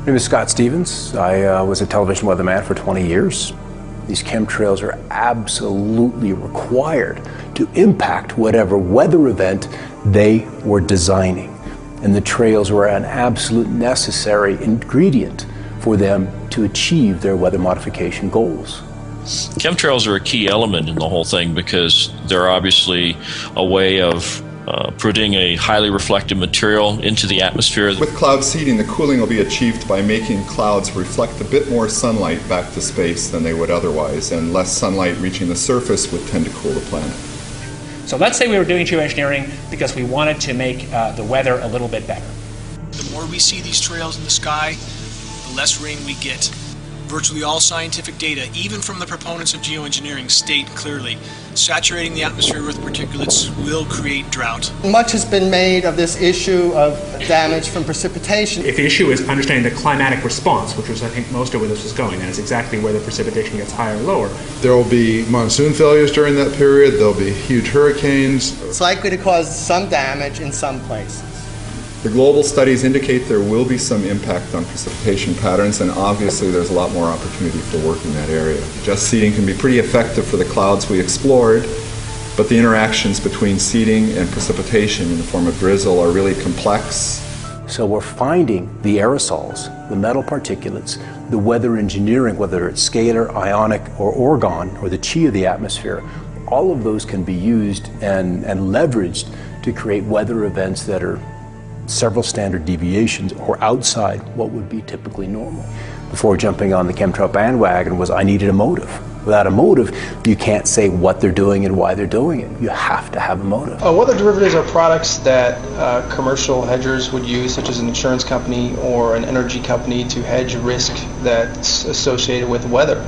name is Scott Stevens. I was a television weatherman for 20 years. These chemtrails are absolutely required to impact whatever weather event they were designing. And the trails were an absolute necessary ingredient for them to achieve their weather modification goals. Chemtrails are a key element in the whole thing because they're obviously a way of putting a highly reflective material into the atmosphere. With cloud seeding, the cooling will be achieved by making clouds reflect a bit more sunlight back to space than they would otherwise, and less sunlight reaching the surface would tend to cool the planet. So let's say we were doing geoengineering because we wanted to make the weather a little bit better. The more we see these trails in the sky, the less rain we get. Virtually all scientific data, even from the proponents of geoengineering, state clearly saturating the atmosphere with particulates will create drought. Much has been made of this issue of damage from precipitation. If the issue is understanding the climatic response, which was I think most of where this was going, and it's exactly where the precipitation gets higher or lower. There will be monsoon failures during that period, there will be huge hurricanes. It's likely to cause some damage in some places. The global studies indicate there will be some impact on precipitation patterns, and obviously there's a lot more opportunity for work in that area. Just seeding can be pretty effective for the clouds we explored, but the interactions between seeding and precipitation in the form of drizzle are really complex. So we're finding the aerosols, the metal particulates, the weather engineering, whether it's scalar, ionic, or orgone, or the chi of the atmosphere, all of those can be used and leveraged to create weather events that are several standard deviations or outside what would be typically normal. Before jumping on the chemtrail bandwagon I needed a motive. Without a motive, you can't say what they're doing and why they're doing it. You have to have a motive. Weather derivatives are products that commercial hedgers would use, such as an insurance company or an energy company, to hedge risk that's associated with weather.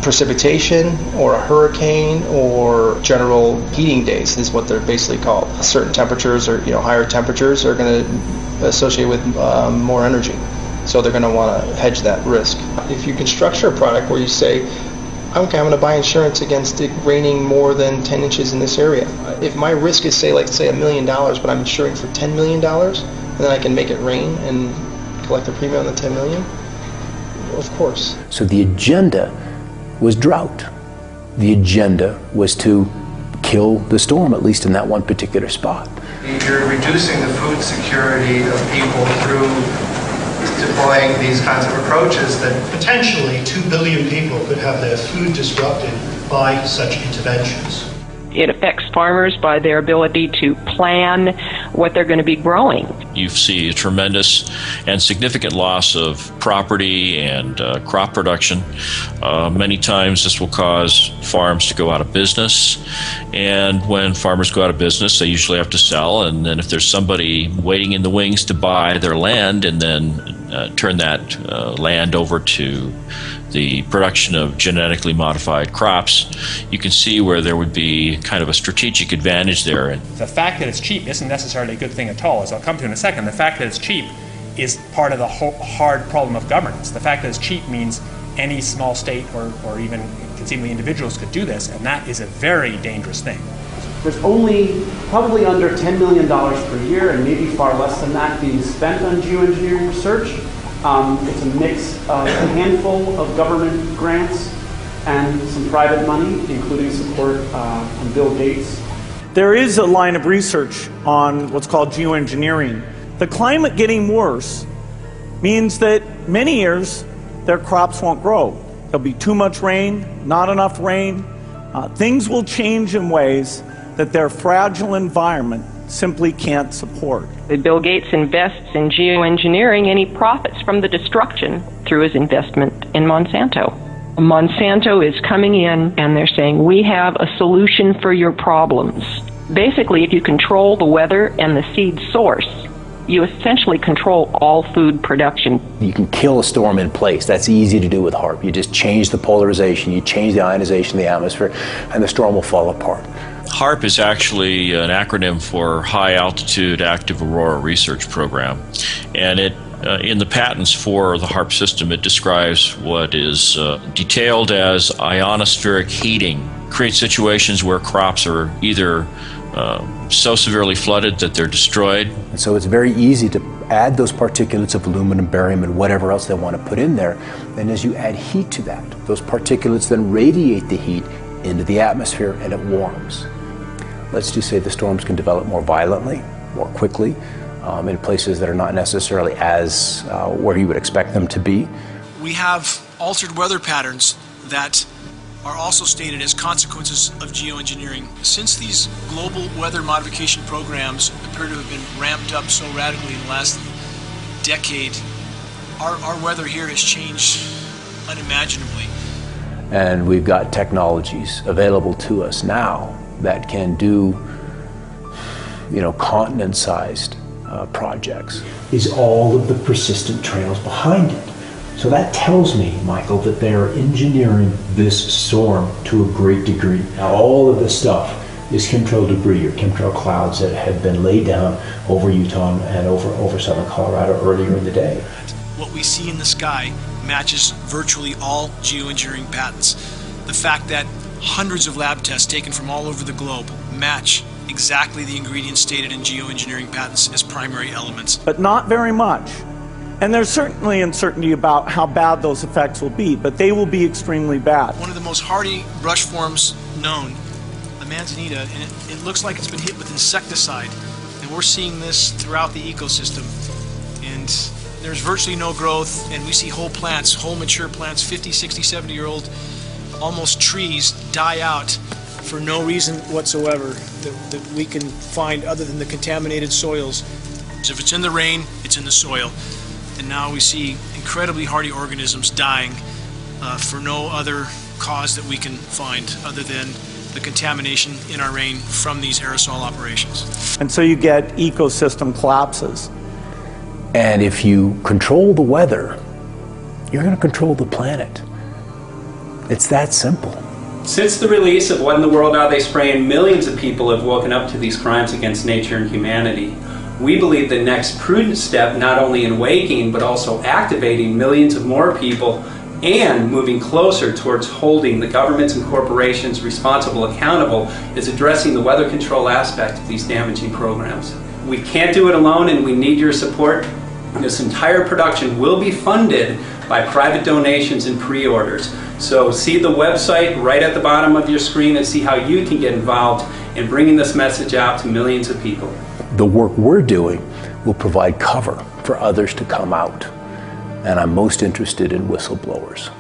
Precipitation or a hurricane or general heating days is what they're basically called. Certain temperatures or higher temperatures are going to associate with more energy, so they're going to want to hedge that risk. If you can structure a product where you say, okay, I'm going to buy insurance against it raining more than 10 inches in this area. If my risk is say $1 million, but I'm insuring for $10 million, and then I can make it rain and collect the premium on the $10 million, of course. So the agenda was drought. The agenda was to kill the storm, at least in that one particular spot. You're reducing the food security of people through deploying these kinds of approaches that potentially 2 billion people could have their food disrupted by such interventions. It affects farmers by their ability to plan what they're going to be growing. You see a tremendous and significant loss of property and crop production. Many times this will cause farms to go out of business, and when farmers go out of business they usually have to sell, and then if there's somebody waiting in the wings to buy their land and then turn that land over to the production of genetically modified crops, you can see where there would be kind of a strategic advantage there. The fact that it's cheap isn't necessarily a good thing at all, as I'll come to in a second. The fact that it's cheap is part of the hard problem of governance. The fact that it's cheap means any small state or even conceivably individuals could do this, and that is a very dangerous thing. There's only probably under $10 million per year, and maybe far less than that, being spent on geoengineering research. It's a mix of a handful of government grants and some private money, including support from Bill Gates. There is a line of research on what's called geoengineering. The climate getting worse means that many years their crops won't grow. There'll be too much rain, not enough rain. Things will change in ways that their fragile environment simply can't support. Bill Gates invests in geoengineering and he profits from the destruction through his investment in Monsanto. Monsanto is coming in and they're saying, we have a solution for your problems. Basically, if you control the weather and the seed source, you essentially control all food production. You can kill a storm in place. That's easy to do with HAARP. You just change the polarization, you change the ionization of the atmosphere, and the storm will fall apart. HAARP is actually an acronym for High Altitude Active Aurora Research Program, and it in the patents for the HAARP system, it describes what is detailed as ionospheric heating. Create situations where crops are either so severely flooded that they're destroyed. And so it's very easy to add those particulates of aluminum, barium, and whatever else they want to put in there. And as you add heat to that, those particulates then radiate the heat into the atmosphere and it warms. Let's just say the storms can develop more violently, more quickly, in places that are not necessarily as where you would expect them to be. We have altered weather patterns that are also stated as consequences of geoengineering. Since these global weather modification programs appear to have been ramped up so radically in the last decade, our weather here has changed unimaginably. And we've got technologies available to us now that can do, continent-sized projects. Is all of the persistent trails behind it. So that tells me, Michael, that they are engineering this storm to a great degree. Now, all of this stuff is chemtrail debris or chemtrail clouds that had been laid down over Utah and over southern Colorado earlier in the day. What we see in the sky matches virtually all geoengineering patents. The fact that hundreds of lab tests taken from all over the globe match exactly the ingredients stated in geoengineering patents as primary elements. But not very much. And there's certainly uncertainty about how bad those effects will be, but they will be extremely bad. One of the most hardy brush forms known, the manzanita, and it looks like it's been hit with insecticide. And we're seeing this throughout the ecosystem. And there's virtually no growth, and we see whole plants, whole mature plants, 50, 60, 70-year-old, almost trees die out for no reason whatsoever that we can find other than the contaminated soils. So if it's in the rain, it's in the soil. And now we see incredibly hardy organisms dying for no other cause that we can find other than the contamination in our rain from these aerosol operations. And so you get ecosystem collapses. And if you control the weather, you're going to control the planet. It's that simple. Since the release of What in the World Are They Spraying, millions of people have woken up to these crimes against nature and humanity. We believe the next prudent step, not only in waking, but also activating millions of more people and moving closer towards holding the governments and corporations responsible, accountable, is addressing the weather control aspect of these damaging programs. We can't do it alone, and we need your support. This entire production will be funded by private donations and pre-orders. So see the website right at the bottom of your screen and see how you can get involved in bringing this message out to millions of people. The work we're doing will provide cover for others to come out. And I'm most interested in whistleblowers.